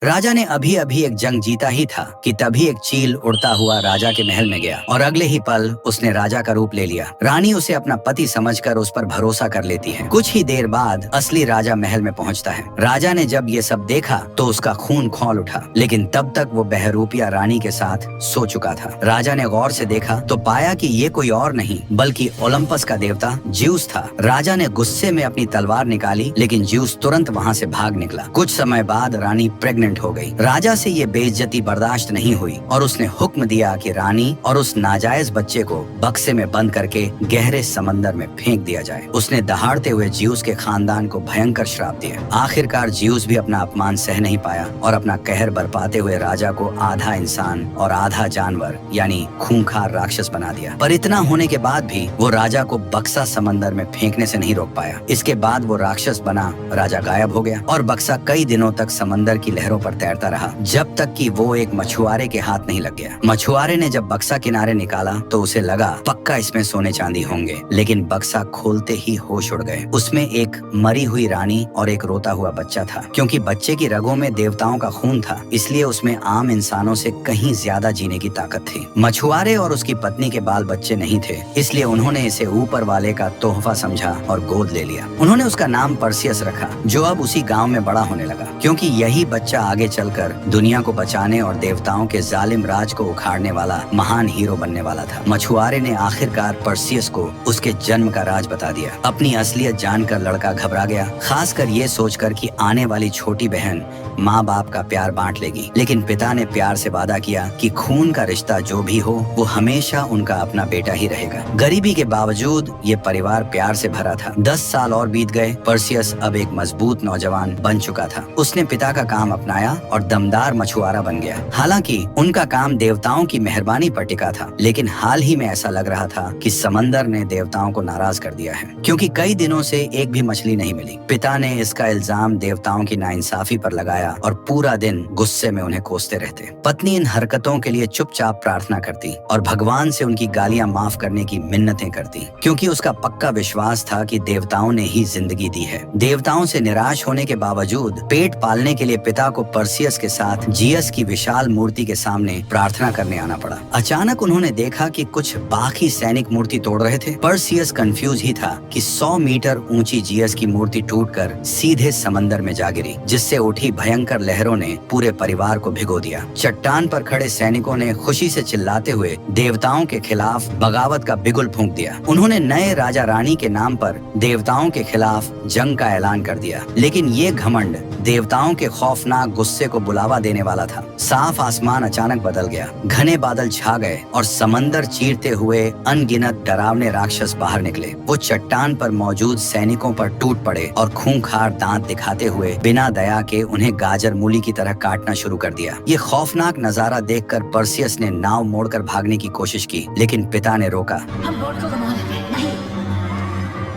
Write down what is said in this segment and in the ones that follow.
राजा ने अभी अभी एक जंग जीता ही था कि तभी एक चील उड़ता हुआ राजा के महल में गया और अगले ही पल उसने राजा का रूप ले लिया। रानी उसे अपना पति समझकर उस पर भरोसा कर लेती है। कुछ ही देर बाद असली राजा महल में पहुंचता है। राजा ने जब ये सब देखा तो उसका खून खौल उठा, लेकिन तब तक वो बहरूपिया रानी के साथ सो चुका था। राजा ने गौर से देखा तो पाया कि ये कोई और नहीं बल्कि ओलंपस का देवता ज्यूस था। राजा ने गुस्से में अपनी तलवार निकाली, लेकिन ज्यूस तुरंत वहाँ से भाग निकला। कुछ समय बाद रानी प्रेग्नेंट हो गई। राजा से ये बेइज्जती बर्दाश्त नहीं हुई और उसने हुक्म दिया कि रानी और उस नाजायज बच्चे को बक्से में बंद करके गहरे समंदर में फेंक दिया जाए। उसने दहाड़ते हुए ज्यूस के खानदान को भयंकर श्राप दिया। आखिरकार ज्यूस भी अपना अपमान सह नहीं पाया और अपना कहर बरपाते हुए राजा को आधा इंसान और आधा जानवर यानी खूंखार राक्षस बना दिया। पर इतना होने के बाद भी वो राजा को बक्सा समंदर में फेंकने से नहीं रोक पाया। इसके बाद वो राक्षस बना राजा गायब हो गया और बक्सा कई दिनों तक समंदर की लहरों पर तैरता रहा, जब तक कि वो एक मछुआरे के हाथ नहीं लग गया। मछुआरे ने जब बक्सा किनारे निकाला तो उसे लगा पक्का इसमें सोने चांदी होंगे, लेकिन बक्सा खोलते ही होश उड़ गए। उसमें एक मरी हुई रानी और एक रोता हुआ बच्चा था। क्योंकि बच्चे की रगों में देवताओं का खून था, इसलिए उसमें आम इंसानों से कहीं ज्यादा जीने की ताकत थी। मछुआरे और उसकी पत्नी के बाल बच्चे नहीं थे, इसलिए उन्होंने इसे ऊपर वाले का तोहफा समझा और गोद ले लिया। उन्होंने उसका नाम पर्सियस रखा, जो अब उसी गांव में बड़ा होने लगा, क्योंकि यही बच्चा आगे चलकर दुनिया को बचाने और देवताओं के जालिम राज को उखाड़ने वाला महान हीरो बनने वाला था। मछुआरे ने आखिरकार पर्सियस को उसके जन्म का राज बता दिया। अपनी असलियत जानकर लड़का घबरा गया, खासकर ये सोचकर कि आने वाली छोटी बहन माँ बाप का प्यार बांट लेगी। लेकिन पिता ने प्यार से वादा किया कि खून का रिश्ता जो भी हो वो हमेशा उनका अपना बेटा ही रहेगा। गरीबी के बावजूद ये परिवार प्यार से भरा था। 10 साल और बीत गए। पर्सियस अब एक मजबूत नौजवान बन चुका था। उसने पिता का काम अपनाया और दमदार मछुआरा बन गया। हालांकि उनका काम देवताओं की मेहरबानी पर टिका था, लेकिन हाल ही में ऐसा लग रहा था कि समंदर ने देवताओं को नाराज कर दिया है, क्योंकि कई दिनों से एक भी मछली नहीं मिली। पिता ने इसका इल्जाम देवताओं की नाइंसाफी पर लगाया और पूरा दिन गुस्से में उन्हें कोसते रहते। पत्नी इन हरकतों के लिए चुपचाप प्रार्थना करती और भगवान से उनकी गालियां माफ करने की मिन्नतें करती, क्योंकि उसका पक्का विश्वास था कि देवताओं ने ही जिंदगी दी है। देवताओं से निराश होने के बावजूद पेट पालने के लिए पिता को पर्सियस के साथ जियस की विशाल मूर्ति के सामने प्रार्थना करने आना पड़ा। अचानक उन्होंने देखा कि कुछ बाकी सैनिक मूर्ति तोड़ रहे थे। पर्सियस कंफ्यूज ही था कि 100 मीटर ऊंची जियस की मूर्ति टूटकर सीधे समंदर में जा गिरी, जिससे उठी भयंकर लहरों ने पूरे परिवार को भिगो दिया। चट्टान पर खड़े सैनिकों ने खुशी से चिल्लाते हुए देवताओं के खिलाफ बगावत का बिगुल फूंक दिया। उन्होंने नए राजा रानी के नाम पर देवताओं के खिलाफ जंग का ऐलान कर दिया। लेकिन ये घमंड देवताओं के खौफनाक गुस्से को बुलावा देने वाला था। साफ आसमान अचानक बदल गया, घने बादल छा गए और समंदर चीरते हुए अनगिनत डरावने राक्षस बाहर निकले। वो चट्टान पर मौजूद सैनिकों पर टूट पड़े और खूंखार दांत दिखाते हुए बिना दया के उन्हें गाजर मूली की तरह काटना शुरू कर दिया। ये खौफनाक नजारा देखकर पर्सियस ने नाव मोड़कर भागने की कोशिश की, लेकिन पिता ने रोका। हम बोट को घुमा लेंगे। नहीं,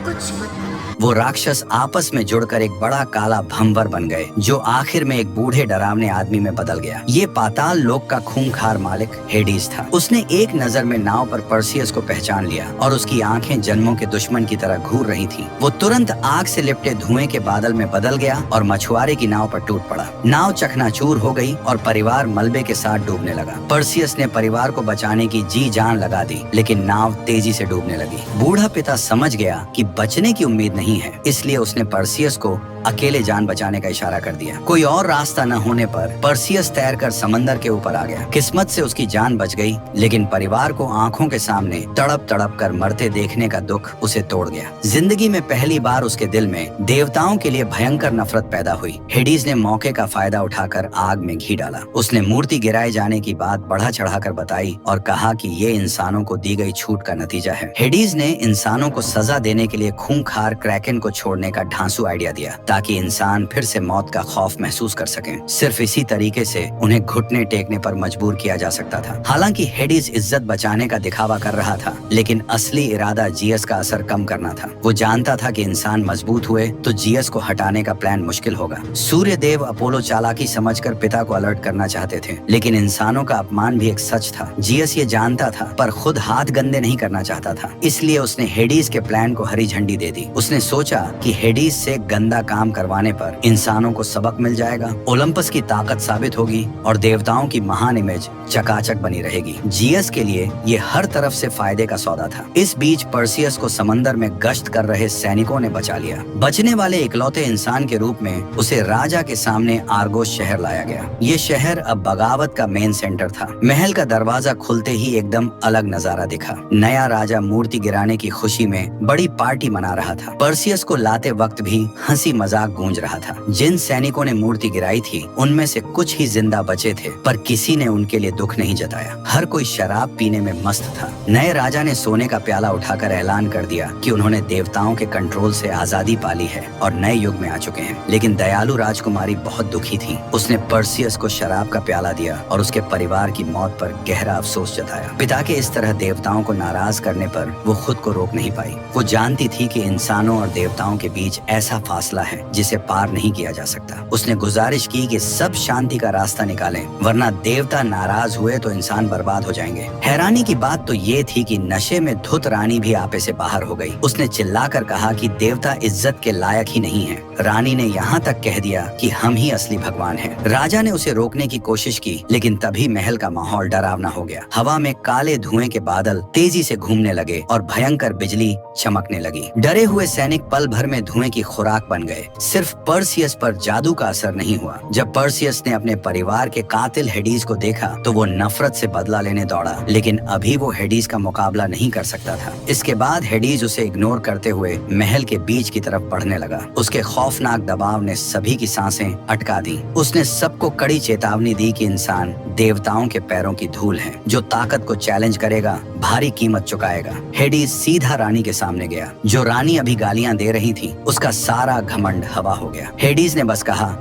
कुछ मत करो। वो राक्षस आपस में जुड़कर एक बड़ा काला भंवर बन गए, जो आखिर में एक बूढ़े डरावने आदमी में बदल गया। ये पाताल लोक का खूंखार मालिक हेडीज था। उसने एक नजर में नाव पर पर्सियस को पहचान लिया और उसकी आंखें जन्मों के दुश्मन की तरह घूर रही थीं। वो तुरंत आग से लिपटे धुएं के बादल में बदल गया और मछुआरे की नाव पर टूट पड़ा। नाव चकनाचूर हो गई और परिवार मलबे के साथ डूबने लगा। पर्सियस ने परिवार को बचाने की जी जान लगा दी, लेकिन नाव तेजी से डूबने लगी। बूढ़ा पिता समझ गया कि बचने की उम्मीद नहीं है, इसलिए उसने पर्सियस को अकेले जान बचाने का इशारा कर दिया। कोई और रास्ता न होने पर पर्सियस तैरकर समंदर के ऊपर आ गया। किस्मत से उसकी जान बच गई, लेकिन परिवार को आंखों के सामने तड़प तड़प कर मरते देखने का दुख उसे तोड़ गया। जिंदगी में पहली बार उसके दिल में देवताओं के लिए भयंकर नफरत पैदा हुई। हेडीज ने मौके का फायदा उठाकर आग में घी डाला। उसने मूर्ति गिराए जाने की बात बढ़ा चढ़ाकर बताई और कहा कि ये इंसानों को दी गई छूट का नतीजा है। हेडीज ने इंसानों को सजा देने के लिए खूंखार क्रैकन को छोड़ने का ढांसू आइडिया दिया, ताकि इंसान फिर से मौत का खौफ महसूस कर सकें। सिर्फ इसी तरीके से उन्हें घुटने टेकने पर मजबूर किया जा सकता था। हालांकि हेडीज इज्जत बचाने का दिखावा कर रहा था, लेकिन असली इरादा जियस का असर कम करना था। वो जानता था कि इंसान मजबूत हुए तो जियस को हटाने का प्लान मुश्किल होगा। सूर्य देव अपोलो चालाकी समझकर पिता को अलर्ट करना चाहते थे, लेकिन इंसानों का अपमान भी एक सच था। जियस ये जानता था, पर खुद हाथ गंदे नहीं करना चाहता था। इसलिए उसने हेडीज के प्लान को हरी झंडी दे दी। उसने सोचा कि हेडीज से गंदा काम काम करवाने पर इंसानों को सबक मिल जाएगा, ओलंपस की ताकत साबित होगी और देवताओं की महान इमेज चकाचक बनी रहेगी। जीएस के लिए ये हर तरफ से फायदे का सौदा था। इस बीच पर्सियस को समंदर में गश्त कर रहे सैनिकों ने बचा लिया। बचने वाले इकलौते इंसान के रूप में उसे राजा के सामने आर्गोस शहर लाया गया। ये शहर अब बगावत का मेन सेंटर था। महल का दरवाजा खुलते ही एकदम अलग नजारा दिखा। नया राजा मूर्ति गिराने की खुशी में बड़ी पार्टी मना रहा था। पर्सियस को लाते वक्त भी हंसी मजाक गूंज रहा था। जिन सैनिकों ने मूर्ति गिराई थी उनमें से कुछ ही जिंदा बचे थे, पर किसी ने उनके लिए दुख नहीं जताया। हर कोई शराब पीने में मस्त था। नए राजा ने सोने का प्याला उठाकर ऐलान कर दिया कि उन्होंने देवताओं के कंट्रोल से आजादी पाली है और नए युग में आ चुके हैं। लेकिन दयालु राजकुमारी बहुत दुखी थी। उसने पर्सियस को शराब का प्याला दिया और उसके परिवार की मौत पर गहरा अफसोस जताया। पिता के इस तरह देवताओं को नाराज करने पर वो खुद को रोक नहीं पाई। वो जानती थी कि इंसानों और देवताओं के बीच ऐसा फासला है जिसे पार नहीं किया जा सकता। उसने गुजारिश की कि सब शांति का रास्ता निकालें, वरना देवता नाराज हुए तो इंसान बर्बाद हो जाएंगे। हैरानी की बात तो ये थी कि नशे में धुत रानी भी आपे से बाहर हो गई। उसने चिल्लाकर कहा कि देवता इज्जत के लायक ही नहीं है। रानी ने यहाँ तक कह दिया कि हम ही असली भगवान हैं। राजा ने उसे रोकने की कोशिश की, लेकिन तभी महल का माहौल डरावना हो गया। हवा में काले धुएं के बादल तेजी से घूमने लगे और भयंकर बिजली चमकने लगी। डरे हुए सैनिक पल भर में धुएं की खुराक बन गए। सिर्फ पर्सियस पर जादू का असर नहीं हुआ। जब पर्सियस ने अपने परिवार के कातिल हेडीज को देखा तो वो नफरत से बदला लेने दौड़ा, लेकिन अभी वो हेडीज का मुकाबला नहीं कर सकता था। इसके बाद हेडीज उसे इग्नोर करते हुए महल के बीच की तरफ बढ़ने लगा। उसके खौफनाक दबाव ने सभी की सांसें अटका दी। उसने सबको कड़ी चेतावनी दी कि इंसान देवताओं के पैरों की धूल है। जो ताकत को चैलेंज करेगा भारी कीमत चुकाएगा। हेडीज सीधा रानी के सामने गया। जो रानी अभी गालियां दे रही थी, उसका सारा घमंड हवा हो गया। हेडीज ने बस कहा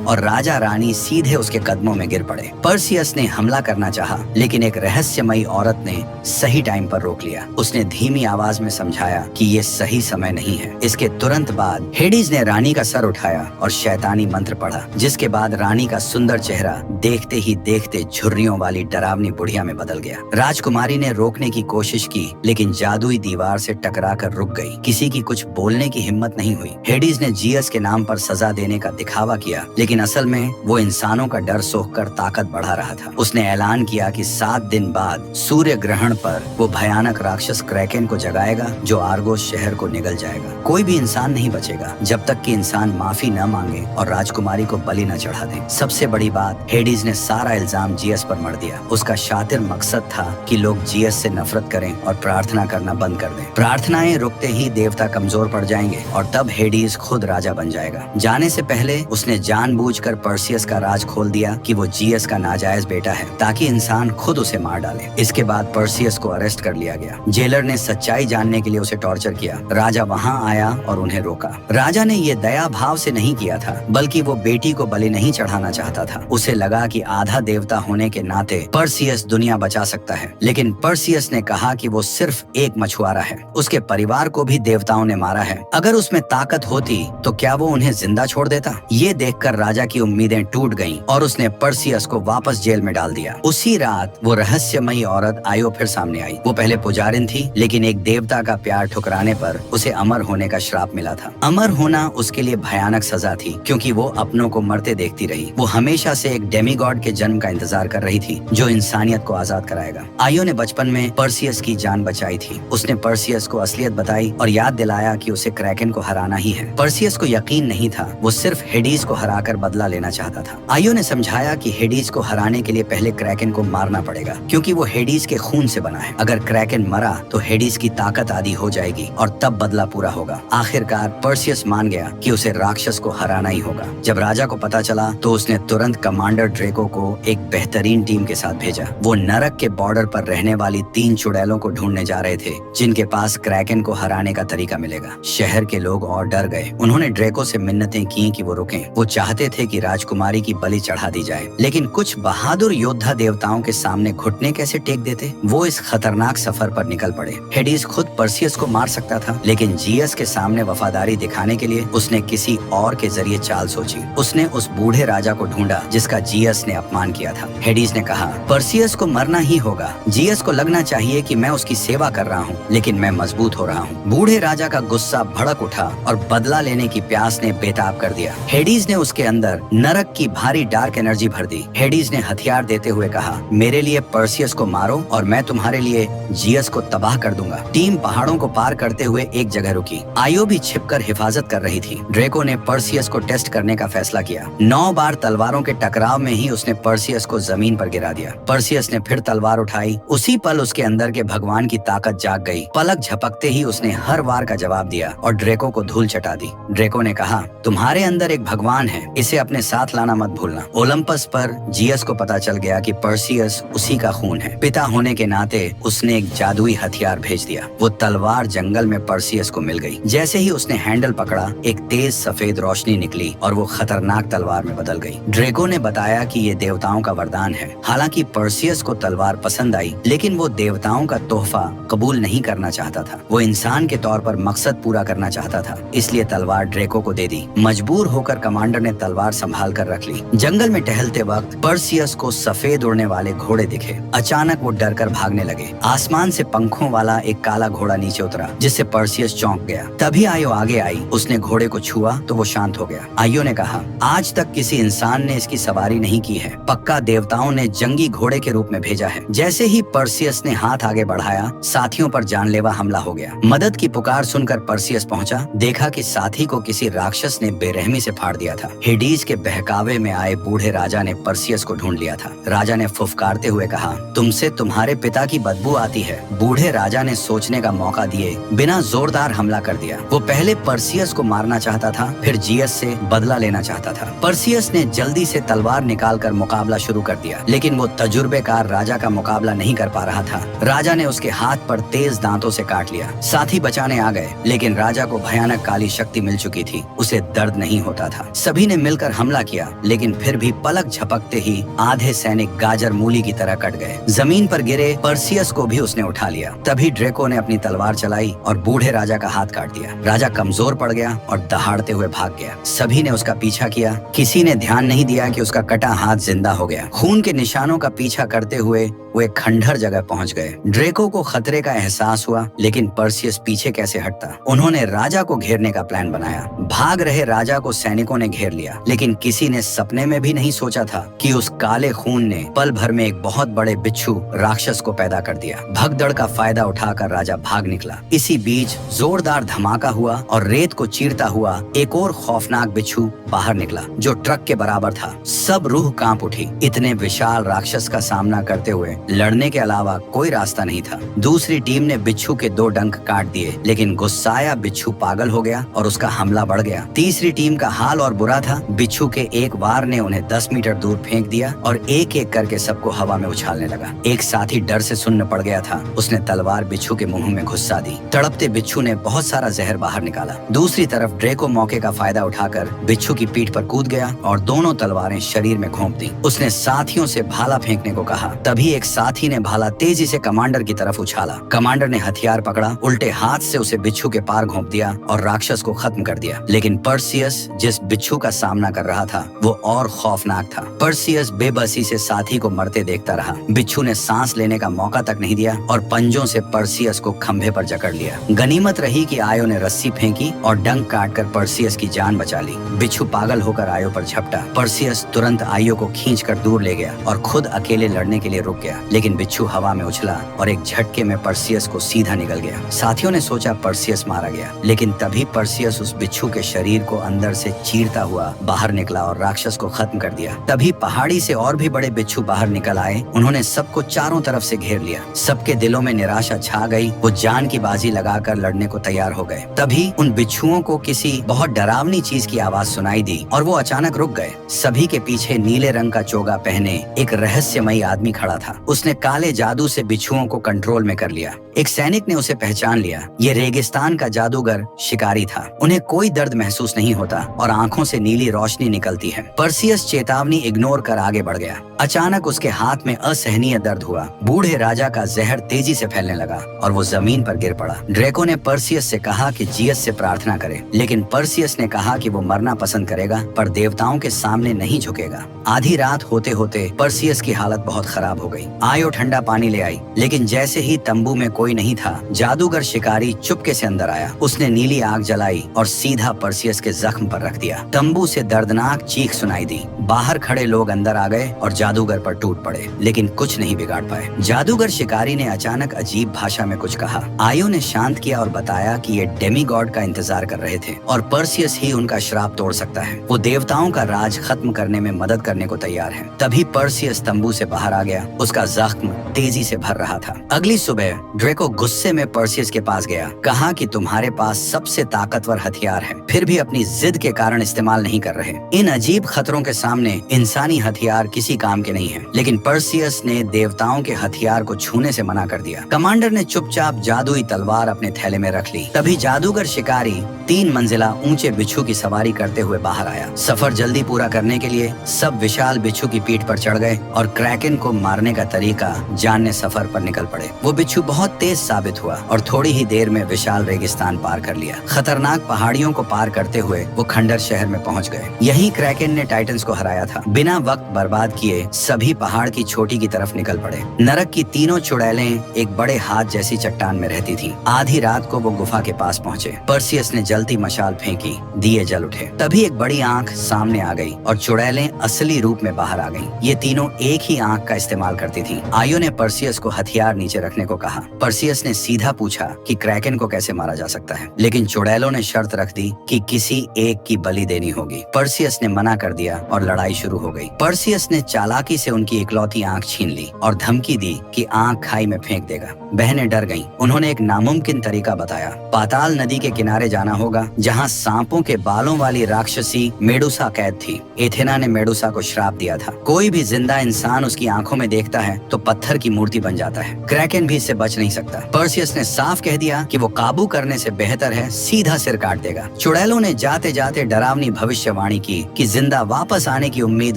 और राजा रानी सीधे उसके कदमों में गिर पड़े। पर्सियस ने हमला करना चाहा, लेकिन एक रहस्यमयी औरत ने सही टाइम पर रोक लिया। उसने धीमी आवाज में समझाया कि ये सही समय नहीं है। इसके तुरंत बाद हेडीज ने रानी का सर उठाया और शैतानी मंत्र पढ़ा, जिसके बाद रानी का सुंदर चेहरा देखते ही देखते झुर्रियों वाली डरावनी बुढ़िया में बदल गया। राजकुमारी ने रोकने की कोशिश की, लेकिन जादुई दीवार से टकराकर रुक गई। किसी की कुछ बोलने की हिम्मत नहीं हुई। हेडीज ने जीएस के नाम पर सजा देने का दिखावा किया, लेकिन असल में वो इंसानों का डर सोखकर ताकत बढ़ा रहा था। उसने ऐलान किया कि 7 दिन बाद सूर्य ग्रहण पर वो भयानक राक्षस क्रैकेन को जगाएगा, जो आर्गोस शहर को निगल जाएगा। कोई भी इंसान नहीं बचेगा जब तक कि इंसान माफी न मांगे और राजकुमारी को बलि न चढ़ा दे। सबसे बड़ी बात, हेडीज ने सारा इल्जाम जीएस पर मढ़ दिया। उसका शातिर मकसद था कि लोग जीएस से नफरत करें और प्रार्थना करना बंद कर दें। प्रार्थनाएं रुकते ही देवता कमजोर पड़ जाएंगे और तब हेडीज खुद राजा बन जाएगा। जाने से पहले उसने जानबूझकर पर्सियस का राज खोल दिया कि वो जीएस का नाजायज बेटा है, ताकि इंसान खुद उसे मार डाले। इसके बाद पर्सियस को अरेस्ट कर लिया गया। जेलर ने सच्चाई जानने के लिए उसे टॉर्चर किया। राजा वहां आया और उन्हें रोका। राजा ने ये दया भाव से नहीं किया था, बल्कि वो बेटी को बलि नहीं चढ़ाना चाहता था। उसे लगा कि आधा देवता होने के नाते पर्सियस दुनिया बचा सकता है। लेकिन पर्सियस ने कहा कि वो सिर्फ एक मछुआरा है। उसके परिवार को भी देवताओं ने मारा है। अगर उसमें ताकत होती तो क्या वो उन्हें जिंदा छोड़ देता? ये देखकर राजा की उम्मीदें टूट गईं और उसने पर्सियस को वापस जेल में डाल दिया। उसी रात वो रहस्यमयी औरत आयो फिर सामने आई। वो पहले पुजारिन थी, लेकिन एक देवता का प्यार ठुकराने पर उसे अमर होने का श्राप मिला था। अमर होना उसके लिए भयानक सजा थी, क्योंकि वो अपनों को मरते देखती रही। वो हमेशा से एक डेमीगॉड के जन्म का इंतजार कर रही थी, जो इंसानियत को आजाद कराएगा। आयो ने बचपन में पर्सियस की जान बचाई थी। उसने पर्सियस को असलियत बताई और याद दिलाया कि उसे क्रैकेन को हराना ही है। पर्सियस को यकीन नहीं था। वो सिर्फ हेडीज को हराकर बदला लेना चाहता था। आयो ने समझाया कि हेडीज को हराने के लिए पहले क्रैकेन को मारना पड़ेगा, क्योंकि वो हेडीज के खून से बना है। अगर क्रैकेन मरा तो हेडीज की ताकत आधी हो जाएगी और तब बदला पूरा होगा। आखिरकार पर्सियस मान गया कि उसे राक्षस को हराना ही होगा। जब राजा को पता चला तो उसने तुरंत कमांडर ड्रेको को एक बेहतरीन टीम के साथ भेजा। वो नरक के बॉर्डर पर रहने वाली 3 चुड़ैलों को ढूंढने जा रहे थे, जिनके पास क्रैकेन को हराने का तरीका मिलेगा। शहर के लोग और डर गए। उन्होंने ड्रेको से मिन्नतें की कि वो रुकें। वो चाहते थे कि राजकुमारी की बलि चढ़ा दी जाए, लेकिन कुछ बहादुर योद्धा देवताओं के सामने घुटने कैसे टेक देते। वो इस खतरनाक सफर पर निकल पड़े। हेडिस खुद पर्सियस को मार सकता था, लेकिन जियस के सामने वफादारी दिखाने के लिए उसने किसी और के जरिए चाल सोची। उसने उस बूढ़े राजा को ढूंढा जिसका जियस ने अपमान किया था। हेडिस ने कहा, पर्सियस को मरना ही होगा। जियस को लगना चाहिए कि मैं उसकी सेवा कर रहा हूँ, लेकिन मैं मजबूत हो रहा हूँ। बूढ़े राजा का गुस्सा भड़क उठा और बदला लेने की प्यास ने बेताब कर दिया। हेडिस ने उसके अंदर नरक की भारी डार्क एनर्जी भर दी। हेडिस ने हथियार देते हुए कहा, मेरे लिए पर्सियस को मारो और मैं तुम्हारे लिए जियस को तबाह कर दूंगा। टीम पहाड़ों को पार करते हुए एक जगह रुकी। आयो भी छिपकर हिफाजत कर रही थी। ड्रेको ने पर्सियस को टेस्ट करने का फैसला किया। 9 बार तलवारों के टकराव में ही उसने पर्सियस को जमीन पर गिरा दिया। पर्सियस ने फिर तलवार उठाई। उसी पल उसके अंदर के भगवान की ताकत जाग गई। पलक झपकते ही उसने हर वार का जवाब दिया और ड्रेको को धूल चटा दी। ड्रेको ने कहा, तुम्हारे अंदर एक भगवान है, इसे अपने साथ लाना मत भूलना। ओलंपस पर जियस को पता चल गया कि पर्सियस उसी का खून है। पिता होने के नाते उसने एक जादुई हथियार भेज दिया। वो तलवार जंगल में पर्सियस को मिल गई। जैसे ही उसने हैंडल पकड़ा, एक तेज सफेद रोशनी निकली और वो खतरनाक तलवार में बदल गई। ड्रेको ने बताया कि ये देवताओं का वरदान है। हालांकि पर्सियस को तलवार पसंद आई, लेकिन वो देवताओं का तोहफा कबूल नहीं करना चाहता था। वो इंसान के तौर पर मकसद पूरा करना चाहता था, इसलिए तलवार ड्रेको को दे दी। मजबूर होकर कमांडर ने तलवार संभाल कर रख ली। जंगल में टहलते वक्त पर्सियस को सफेद उड़ने वाले घोड़े दिखे। अचानक वो डरकर भागने लगे। आसमान से पंखों वाला एक काला घोड़ा नीचे उतरा, जिससे पर्सियस चौंक गया। तभी आयो आगे आई। उसने घोड़े को छुआ तो वो शांत हो गया। आयो ने कहा, आज तक किसी इंसान ने इसकी सवारी नहीं की है। पक्का देवताओं ने जंगी घोड़े के रूप में भेजा है। जैसे ही पर्सियस ने हाथ आगे बढ़ाया, साथियों पर जानलेवा हमला हो गया। मदद की पुकार सुनकर पर्सियस पहुंचा। देखा कि साथी को किसी राक्षस ने बेरहमी से फाड़ दिया था। हेडिस के बहकावे में आए बूढ़े राजा ने पर्सियस को ढूंढ लिया था। राजा ने फुफकारते हुए कहा, तुमसे तुम्हारे पिता की बदबू आती है। बूढ़े राजा ने सोचने का मौका दिए बिना जोरदार हमला कर दिया। वो पहले पर्सियस को मारना चाहता था, फिर जियस से बदला लेना चाहता था। पर्सियस ने जल्दी से तलवार निकालकर मुकाबला शुरू कर दिया, लेकिन वो तजुर्बेकार राजा का मुकाबला नहीं कर पा रहा था। राजा ने उसके हाथ पर तेज दांतों से काट लिया। साथी बचाने आ गए, लेकिन राजा को भयानक काली शक्ति मिल चुकी थी। उसे दर्द नहीं होता था। सभी ने मिलकर हमला किया, लेकिन फिर भी पलक झपकते ही आधे सैनिक गाजर मूली की तरह कट गए। जमीन पर गिरे पर्सियस को भी उसने उठा लिया। तभी ड्रेको ने अपनी तलवार चलाई और बूढ़े राजा का हाथ काट दिया। राजा कमजोर पड़ गया और दहाड़ते हुए भाग गया। सभी ने उसका पीछा किया। किसी ने ध्यान नहीं दिया कि उसका कटा हाथ जिंदा हो गया। खून के निशानों का पीछा करते हुए वो एक खंडहर जगह पहुंच गए। ड्रेको को खतरे का एहसास हुआ, लेकिन पर्सियस पीछे कैसे हटता। उन्होंने राजा को घेरने का प्लान बनाया। भाग रहे राजा को सैनिकों ने घेर लिया, लेकिन किसी ने सपने में भी नहीं सोचा था कि उस काले खून ने पल भर में एक बहुत बड़े बिच्छू राक्षस को पैदा कर दिया। भगदड़ का फायदा उठाकर राजा भाग निकला। इसी बीच जोरदार धमाका हुआ और रेत को चीरता हुआ एक और खौफनाक बिच्छू बाहर निकला, जो ट्रक के बराबर था। सब रूह कांप उठी। इतने विशाल राक्षस का सामना करते हुए लड़ने के अलावा कोई रास्ता नहीं था। दूसरी टीम ने बिच्छू के 2 डंक काट दिए, लेकिन गुस्साया बिच्छू पागल हो गया और उसका हमला बढ़ गया। तीसरी टीम का हाल और बुरा था। बिच्छू के एक वार ने उन्हें 10 मीटर दूर फेंक दिया और एक एक करके सबको हवा में उछालने लगा। एक साथी डर से सुन्न पड़ गया था। उसने तलवार बिच्छू के मुंह में घुसा दी। तड़पते बिच्छू ने बहुत सारा जहर बाहर निकाला। दूसरी तरफ ड्रेको मौके का फायदा उठाकर बिच्छू की पीठ पर कूद गया और दोनों तलवारें शरीर में घोंप दी। उसने साथियों से भाला फेंकने को कहा। तभी एक साथी ने भाला तेजी से कमांडर की तरफ उछाला। कमांडर ने हथियार पकड़ा, उल्टे हाथ से उसे बिच्छू के पार घोंप दिया और राक्षस को खत्म कर दिया। लेकिन पर्सियस जिस बिच्छू का सामना कर रहा था वो और खौफनाक था। पर्सियस बेबसी से साथी को मरते देखता रहा। बिच्छू ने सांस लेने का मौका तक नहीं दिया और पंजों से पर्सियस को खंभे पर जकड़ लिया। गनीमत रही कि आयो ने रस्सी फेंकी और डंक काटकर पर्सियस की जान बचा ली। बिच्छू पागल होकर आयो पर झपटा। पर्सियस तुरंत आयो को खींचकर दूर ले गया और खुद अकेले लड़ने के लिए रुक गया, लेकिन बिच्छू हवा में उछला और एक झटके में पर्सियस को सीधा निकल गया। साथियों ने सोचा पर्सियस मारा गया, लेकिन तभी पर्सियस उस बिच्छू के शरीर को अंदर से चीरता हुआ बाहर निकला और राक्षस को खत्म कर दिया। तभी पहाड़ी से और भी बड़े बिच्छू बाहर निकल आए। उन्होंने सबको चारों तरफ से घेर लिया। सबके दिलों में निराशा छा गई। वो जान की बाजी लगाकर लड़ने को तैयार हो गए। तभी उन बिच्छुओं को किसी बहुत डरावनी चीज की आवाज सुनाई दी और वो अचानक रुक गए। सभी के पीछे नीले रंग का चोगा पहने एक रहस्यमयी आदमी खड़ा था। उसने काले जादू से बिच्छुओं को कंट्रोल में कर लिया। एक सैनिक ने उसे पहचान लिया। ये रेगिस्तान का जादूगर शिकारी था। उन्हें कोई दर्द महसूस नहीं होता और आंखों से नीली रोशनी निकलती है। पर्सियस चेतावनी इग्नोर कर आगे बढ़ गया। अचानक उसके हाथ में असहनीय दर्द हुआ। बूढ़े राजा का जहर तेजी से फैलने लगा और वो जमीन पर गिर पड़ा। ड्रेको ने पर्सियस से कहा कि जियस से प्रार्थना करे, लेकिन पर्सियस ने कहा कि वो मरना पसंद करेगा पर देवताओं के सामने नहीं झुकेगा। आधी रात होते होते पर्सियस की हालत बहुत खराब हो गई। आयो ठंडा पानी ले आई, लेकिन जैसे ही तंबू में कोई नहीं था, जादूगर शिकारी चुपके से अंदर आया। उसने नीली आग जलाई और सीधा पर्सियस के जख्म पर रख दिया। तंबू से दर्दनाक चीख सुनाई दी। बाहर खड़े लोग अंदर आ गए और जादूगर पर टूट पड़े, लेकिन कुछ नहीं बिगाड़ पाए। जादूगर शिकारी ने अचानक अजीब भाषा में कुछ कहा। आयो ने शांत किया और बताया कि ये डेमीगॉड का इंतजार कर रहे थे और पर्सियस ही उनका श्राप तोड़ सकता है। वो देवताओं का राज खत्म करने में मदद करने को तैयार है। तभी पर्सियस तंबू से बाहर आ गया। उसका जख्म तेजी से भर रहा था। अगली सुबह ड्रेको गुस्से में पर्सियस के पास गया। कहा कि तुम्हारे पास सबसे ताकतवर हथियार है, फिर भी अपनी जिद के कारण इस्तेमाल नहीं कर रहे। इन अजीब खतरों के सामने इंसानी हथियार किसी काम के नहीं है। लेकिन पर्सियस ने देवताओं के हथियार को छूने से मना कर दिया। कमांडर ने चुपचाप जादुई तलवार अपने थैले में रख ली। तभी जादूगर शिकारी 3 मंजिला ऊंचे बिच्छू की सवारी करते हुए बाहर आया। सफर जल्दी पूरा करने के लिए सब विशाल बिच्छू की पीठ पर चढ़ गए और क्रैकन को मारने का तरीका जानने सफर पर निकल पड़े। वो बिच्छू बहुत तेज साबित हुआ और थोड़ी ही देर में विशाल रेगिस्तान पार कर लिया। खतरनाक पहाड़ियों को पार करते हुए वो खंडर शहर में पहुंच गए। यहीं क्रैकन ने टाइटन्स को हराया था। बिना वक्त बर्बाद किए सभी पहाड़ की चोटी की तरफ निकल पड़े। नरक की तीनों चुड़ैलें एक बड़े हाथ जैसी चट्टान में रहती थीं। आधी रात को वो गुफा के पास पहुंचे। पर्सियस ने जलती मशाल फेंकी, दिए जल उठे। तभी एक बड़ी आंख सामने आ गई और चुड़ैलें असली रूप में बाहर आ गईं। ये तीनों एक ही आंख का इस्तेमाल करती थीं। आयो ने पर्सियस को हथियार नीचे रखने को कहा। पर्सियस ने सीधा पूछा कि क्रैकन को कैसे मारा जा सकता है, लेकिन चुड़ैलों ने शर्त रख दी कि किसी एक की बलि देनी होगी। पर्सियस ने मना कर दिया और लड़ाई शुरू हो गई। पर्सियस ने चालाकी से उनकी इकलौती आंख छीन ली और धमकी दी कि आंख खाई में फेंक देगा। बहनें डर गईं। उन्होंने एक नामुमकिन तरीका बताया। पाताल नदी के किनारे जाना होगा, जहां सांपों के बालों वाली राक्षसी मेडुसा कैद थी। एथेना ने मेडुसा को श्राप दिया था, कोई भी जिंदा इंसान उसकी आंखों में देखता है तो पत्थर की मूर्ति बन जाता है। क्रैकन भी इससे बच नहीं सकता। पर्सियस ने साफ कह दिया कि वो काबू करने से बेहतर है सीधा सिर काट देगा। चुड़ैलों ने जाते जाते डरावनी भविष्यवाणी की कि जिंदा वापस आने की उम्मीद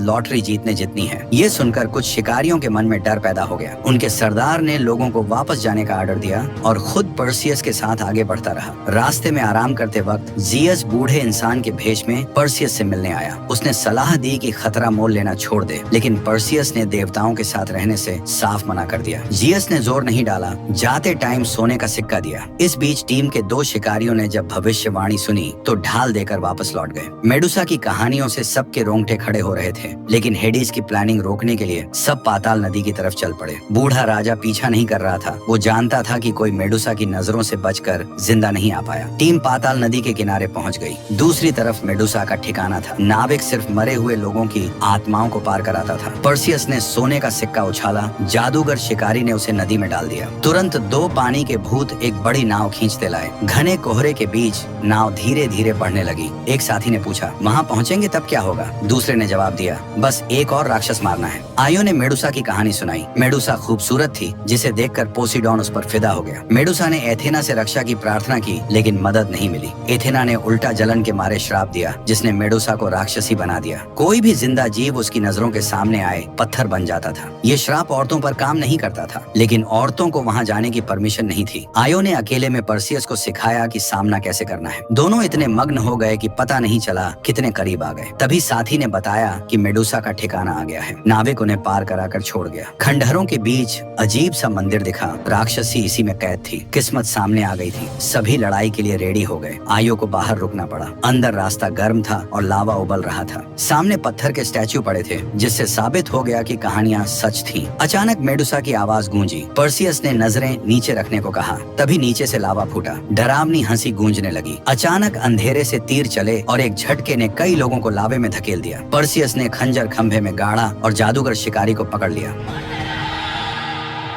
लॉटरी जीतने जितनी है। ये सुनकर कुछ शिकारियों के मन में डर पैदा हो गया। उनके सरदार ने लोगों को वापस जाने का आर्डर दिया और खुद पर्सियस के साथ आगे बढ़ता रहा। रास्ते में आराम करते वक्त जियस बूढ़े इंसान के भेष में पर्सियस से मिलने आया। उसने सलाह दी कि खतरा मोल लेना छोड़ दे, लेकिन पर्सियस ने देवताओं के साथ रहने से साफ मना कर दिया। जियस ने जोर नहीं डाला, जाते टाइम सोने का सिक्का दिया। इस बीच टीम के 2 शिकारियों ने जब भविष्यवाणी सुनी तो ढाल देकर वापस लौट गए। मेडुसा की कहानियों से सबके रोंगटे खड़े हो रहे थे, लेकिन हेडिस की प्लानिंग रोकने के लिए सब पाताल नदी की तरफ चल पड़े। बूढ़ा राजा पीछा नहीं कर रहा था। वो जानता था कि कोई मेडुसा की नजरों से बचकर जिंदा नहीं आ पाया। टीम पाताल नदी के किनारे पहुंच गई। दूसरी तरफ मेडुसा का ठिकाना था। नाविक सिर्फ मरे हुए लोगों की आत्माओं को पार कराता था। पर्सियस ने सोने का सिक्का उछाला। जादूगर शिकारी ने उसे नदी में डाल दिया। तुरंत 2 पानी के भूत एक बड़ी नाव खींचते लाए। घने कोहरे के बीच नाव धीरे धीरे बढ़ने लगी। एक साथी ने पूछा, वहाँ पहुँचेंगे तब क्या होगा? दूसरे ने जवाब दिया, बस एक और राक्षस मारना है। आयो ने मेडुसा की कहानी सुनाई। मेडुसा खूबसूरत थी, जिसे देखकर पोसीडॉन उस पर फिदा हो गया। मेडुसा ने एथेना से रक्षा की प्रार्थना की, लेकिन मदद नहीं मिली। एथेना ने उल्टा जलन के मारे श्राप दिया, जिसने मेडुसा को राक्षसी बना दिया। कोई भी जिंदा जीव उसकी नजरों के सामने आए पत्थर बन जाता था। ये श्राप औरतों पर काम नहीं करता था, लेकिन औरतों को वहाँ जाने की परमिशन नहीं थी। आयो ने अकेले में पर्सियस को सिखाया कि सामना कैसे करना है। दोनों इतने मग्न हो गए कि पता नहीं चला कितने करीब आ गए। तभी साथी ने बताया कि मेडुसा का ठिकाना आ गया है। नाविक उन्हें पार कराकर छोड़ गया। खंडहरों के बीच अजीब सा मंदिर दिखा। राक्षसी इसी में कैद थी। किस्मत सामने आ गई थी। सभी लड़ाई के लिए रेडी हो गए। आयो को बाहर रुकना पड़ा। अंदर रास्ता गर्म था और लावा उबल रहा था। सामने पत्थर के स्टैच्यू पड़े थे, जिससे साबित हो गया कि कहानियां सच थीं। अचानक मेडुसा की आवाज गूंजी। पर्सियस ने नजरें नीचे रखने को कहा। तभी नीचे से लावा फूटा। डरावनी हंसी गूंजने लगी। अचानक अंधेरे से तीर चले और एक झटके ने कई लोगों को लावे में धकेल दिया। पर्सियस ने खंजर खंभे में गाड़ा और जादूगर शिकारी को पकड़ लिया।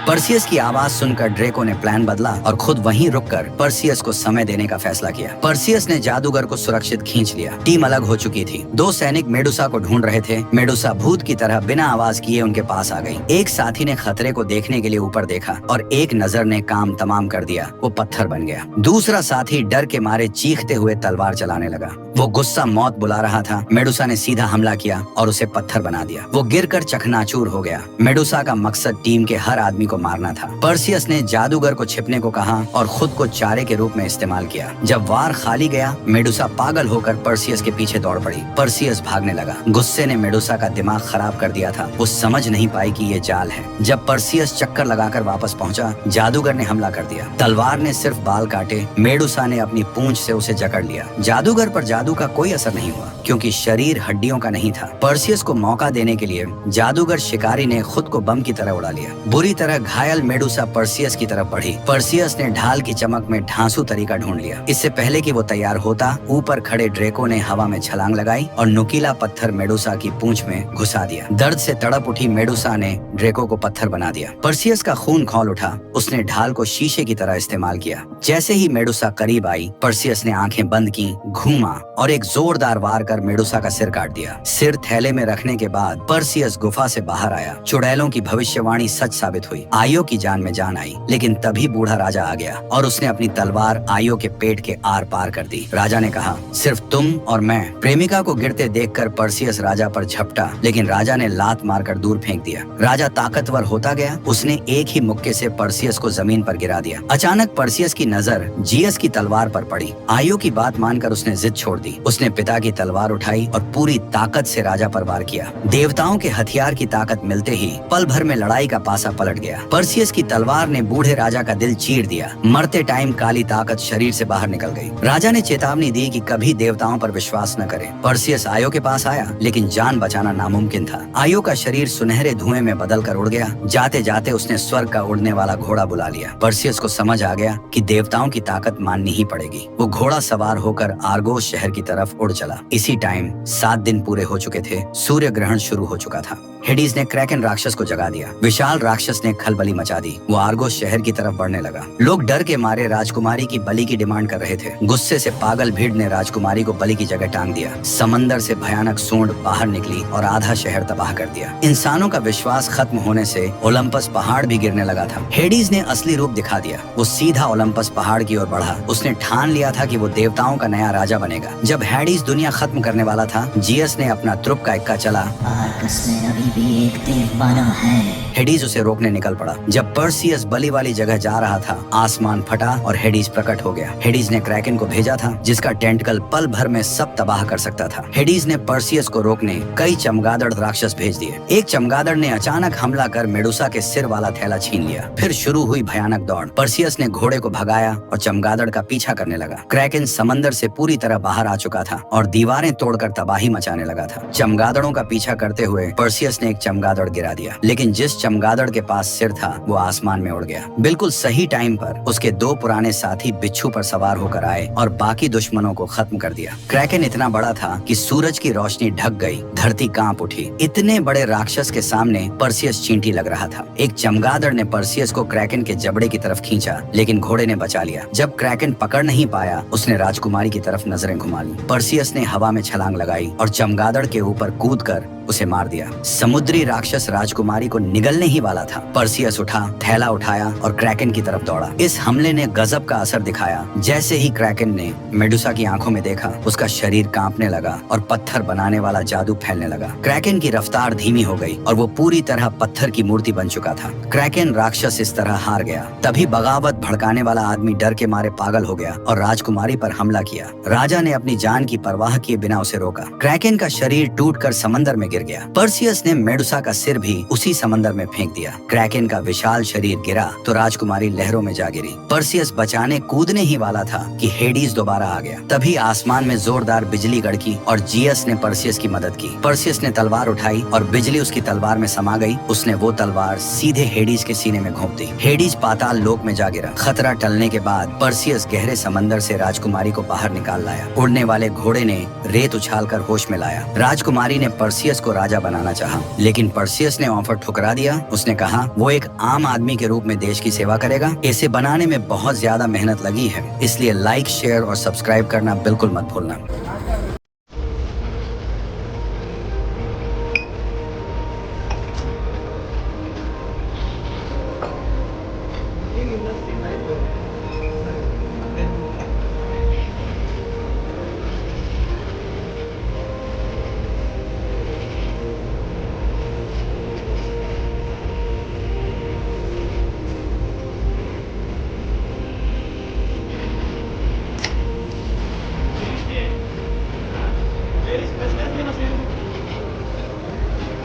पर्सियस की आवाज सुनकर ड्रेको ने प्लान बदला और खुद वहीं रुककर पर्सियस को समय देने का फैसला किया। पर्सियस ने जादूगर को सुरक्षित खींच लिया। टीम अलग हो चुकी थी। 2 सैनिक मेडुसा को ढूंढ रहे थे। मेडुसा भूत की तरह बिना आवाज किए उनके पास आ गई। एक साथी ने खतरे को देखने के लिए ऊपर देखा और एक नजर ने काम तमाम कर दिया। वो पत्थर बन गया। दूसरा साथी डर के मारे चीखते हुए तलवार चलाने लगा। वो गुस्सा मौत बुला रहा था। मेडुसा ने सीधा हमला किया और उसे पत्थर बना दिया। वो गिरकर चकनाचूर हो गया। मेडुसा का मकसद टीम के हर आदमी को मारना था। पर्सियस ने जादूगर को छिपने को कहा और खुद को चारे के रूप में इस्तेमाल किया। जब वार खाली गया, मेडुसा पागल होकर पर्सियस के पीछे दौड़ पड़ी। पर्सियस भागने लगा। गुस्से ने मेडुसा का दिमाग खराब कर दिया था। वो समझ नहीं पाई कि ये जाल है। जब पर्सियस चक्कर लगाकर वापस पहुंचा, जादूगर ने हमला कर दिया। तलवार ने सिर्फ बाल काटे। मेडुसा ने अपनी पूंछ से उसे जकड़ लिया। जादूगर पर जादू का कोई असर नहीं हुआ क्योंकि शरीर हड्डियों का नहीं था। पर्सियस को मौका देने के लिए जादूगर शिकारी ने खुद को बम की तरह उड़ा लिया। बुरी तरह घायल मेडुसा पर्सियस की तरफ बढ़ी। पर्सियस ने ढाल की चमक में ढांसू तरीका ढूंढ लिया। इससे पहले कि वो तैयार होता, ऊपर खड़े ड्रेको ने हवा में छलांग लगाई और नुकीला पत्थर मेडुसा की पूंछ में घुसा दिया। दर्द से तड़प उठी मेडुसा ने ड्रेको को पत्थर बना दिया। पर्सियस का खून खौल उठा। उसने ढाल को शीशे की तरह इस्तेमाल किया। जैसे ही मेडुसा करीब आई, पर्सियस ने आंखें बंद की, घूमा और एक जोरदार वार कर मेडुसा का सिर काट दिया। सिर थैले में रखने के बाद पर्सियस गुफा से बाहर आया। चुड़ैलों की भविष्यवाणी सच साबित हुई। आयो की जान में जान आई। लेकिन तभी बूढ़ा राजा आ गया और उसने अपनी तलवार आयो के पेट के आर पार कर दी। राजा ने कहा, सिर्फ तुम और मैं। प्रेमिका को गिरते देखकर पर्सियस राजा पर झपटा, लेकिन राजा ने लात मारकर दूर फेंक दिया। राजा ताकतवर होता गया। उसने एक ही मुक्के से पर्सियस को जमीन पर गिरा दिया। अचानक पर्सियस की नजर जियस की तलवार पर पड़ी। आयो की बात मानकर उसने जिद छोड़ दी। उसने पिता की तलवार उठाई और पूरी ताकत से राजा पर वार किया। देवताओं के हथियार की ताकत मिलते ही पल भर में लड़ाई का पासा पलट गया। पर्सियस की तलवार ने बूढ़े राजा का दिल चीर दिया। मरते टाइम काली ताकत शरीर से बाहर निकल गई। राजा ने चेतावनी दी कि कभी देवताओं पर विश्वास न करें। पर्सियस आयो के पास आया, लेकिन जान बचाना नामुमकिन था। आयो का शरीर सुनहरे धुएं में बदल कर उड़ गया। जाते जाते उसने स्वर्ग का उड़ने वाला घोड़ा बुला लिया। पर्सियस को समझ आ गया कि देवताओं की ताकत माननी ही पड़ेगी। वो घोड़ा सवार होकर आर्गोस शहर की तरफ उड़ चला। इसी टाइम 7 दिन पूरे हो चुके थे। सूर्य ग्रहण शुरू हो चुका था। हेडीज ने क्रैकन राक्षस को जगा दिया। विशाल राक्षस ने खलबली मचा दी। वो आर्गोस शहर की तरफ बढ़ने लगा। लोग डर के मारे राजकुमारी की बलि की डिमांड कर रहे थे। गुस्से से पागल भीड़ ने राजकुमारी को बलि की जगह टांग दिया। समंदर से भयानक सूंड बाहर निकली और आधा शहर तबाह कर दिया। इंसानों का विश्वास खत्म होने से ओलंपस पहाड़ भी गिरने लगा था। हेडीज ने असली रूप दिखा दिया। वो सीधा ओलंपस पहाड़ की ओर बढ़ा। उसने ठान लिया था कि वो देवताओं का नया राजा बनेगा। जब हेडीज दुनिया खत्म करने वाला था, जियस ने अपना त्रुप का इक्का चला। आर्कस में अभी भी एक देव बना है। हेडीज उसे रोकने निकल पड़ा। जब पर्सियस बलि वाली जगह जा रहा था, आसमान फटा और हेडीज प्रकट हो गया। हेडीज ने क्रैकन को भेजा था, जिसका टेंटकल पल भर में सब तबाह कर सकता था। हेडीज ने पर्सियस को रोकने कई चमगादड़ राक्षस भेज दिए। एक चमगादड़ ने अचानक हमला कर मेडुसा के सिर वाला थैला छीन लिया। फिर शुरू हुई भयानक दौड़। पर्सियस ने घोड़े को भगाया और चमगादड़ का पीछा करने लगा। क्रैकन समंदर से पूरी तरह बाहर आ चुका था और दीवारें तोड़कर तबाही मचाने लगा था। चमगादड़ों का पीछा करते हुए पर्सियस ने एक चमगादड़ गिरा दिया, लेकिन जिस चमगादड़ के पास सिर था वो आसमान में उड़ गया। बिल्कुल सही टाइम पर उसके 2 पुराने साथी बिच्छू पर सवार होकर आए और बाकी दुश्मनों को खत्म कर दिया। क्रैकन इतना बड़ा था कि सूरज की रोशनी ढक गई। धरती कांप उठी। इतने बड़े राक्षस के सामने पर्सियस चींटी लग रहा था। एक चमगादड़ ने पर्सियस को क्रैकन के जबड़े की तरफ खींचा, लेकिन घोड़े ने बचा लिया। जब क्रैकन पकड़ नहीं पाया, उसने राजकुमारी की तरफ नजरें घुमा ली। पर्सियस ने हवा में छलांग लगाई और चमगादड़ के ऊपर कूदकर उसे मार दिया। समुद्री राक्षस राजकुमारी को निगलने ही वाला था। पर्सियस उठा, थैला उठाया और क्रैकन की तरफ दौड़ा। इस हमले ने गजब का असर दिखाया। जैसे ही क्रैकन ने मेडुसा की आंखों में देखा, उसका शरीर कांपने लगा और पत्थर बनाने वाला जादू फैलने लगा। क्रैकन की रफ्तार धीमी हो गई और वो पूरी तरह पत्थर की मूर्ति बन चुका था। क्रैकन राक्षस इस तरह हार गया। तभी बगावत भड़काने वाला आदमी डर के मारे पागल हो गया और राजकुमारी पर हमला किया। राजा ने अपनी जान की परवाह किए बिना उसे रोका। क्रैकन का शरीर टूटकर समंदर में गिर गया। पर्सियस ने मेडुसा का सिर भी उसी समंदर में फेंक दिया। क्रैकन का विशाल शरीर गिरा तो राजकुमारी लहरों में जा गिरी। पर्सियस बचाने कूदने ही वाला था कि हेडीज दोबारा आ गया। तभी आसमान में जोरदार बिजली गड़की और जियस ने पर्सियस की मदद की। पर्सियस ने तलवार उठाई और बिजली उसकी तलवार में समा गई। उसने वो तलवार सीधे हेडीज के सीने में घोंप दी। हेडीज पाताल लोक में जा गिरा। खतरा टलने के बाद पर्सियस गहरे समंदर से राजकुमारी को बाहर निकाल लाया। उड़ने वाले घोड़े ने रेत उछालकर होश में लाया। राजकुमारी ने पर्सियस को राजा बनाना चाहा, लेकिन पर्सियस ने ऑफर ठुकरा दिया। उसने कहा वो एक आम आदमी के रूप में देश की सेवा करेगा। इसे बनाने में बहुत ज्यादा मेहनत लगी है, इसलिए लाइक, शेयर और सब्सक्राइब करना बिल्कुल मत भूलना।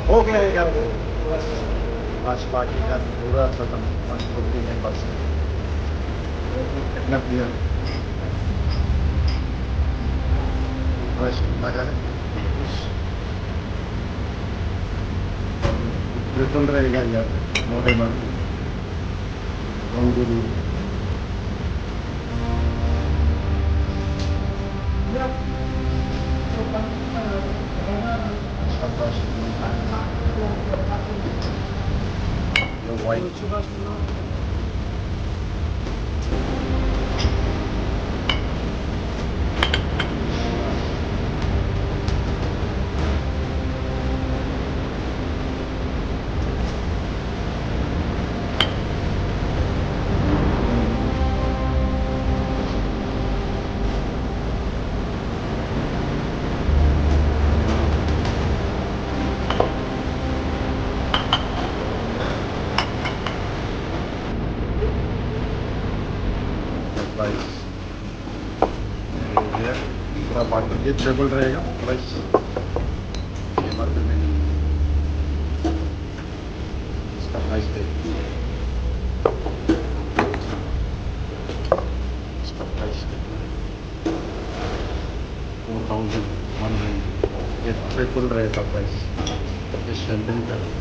हो गया यार, बस बाकी का पूरा खत्म। 150 में बस कितना दिया बस लगा है। बिल्कुल रहेगा यार, मोटे मार पूरा बाकी ये ट्रेबल रहेगा बस। ये बात में इसका प्राइस देखिए, इसका प्राइस 4100। ये ट्रिपल रहेगा प्राइस। ये सैंडल का नहीं।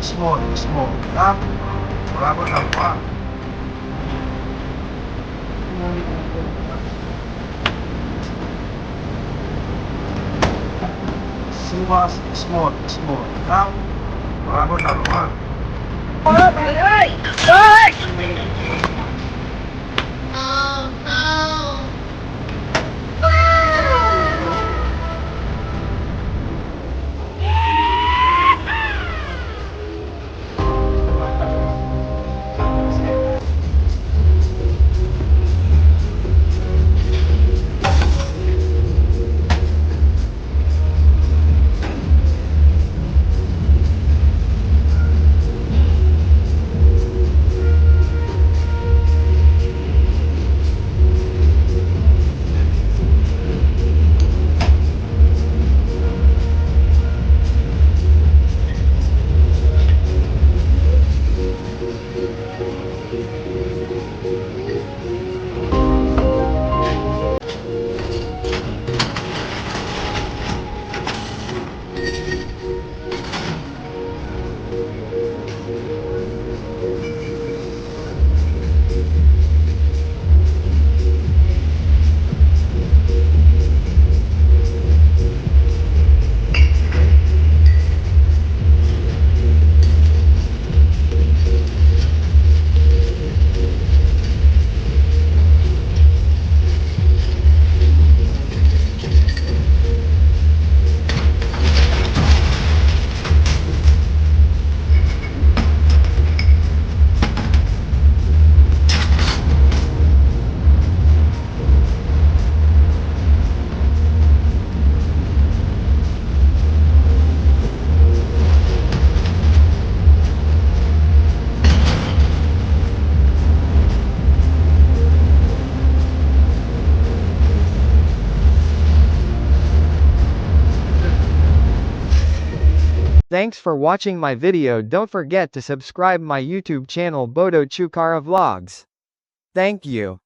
Small, up, bravo, apa? Small, up, bravo, apa? Thanks for watching my video. Don't forget to subscribe my YouTube channel Bodo Chukara Vlogs. Thank you.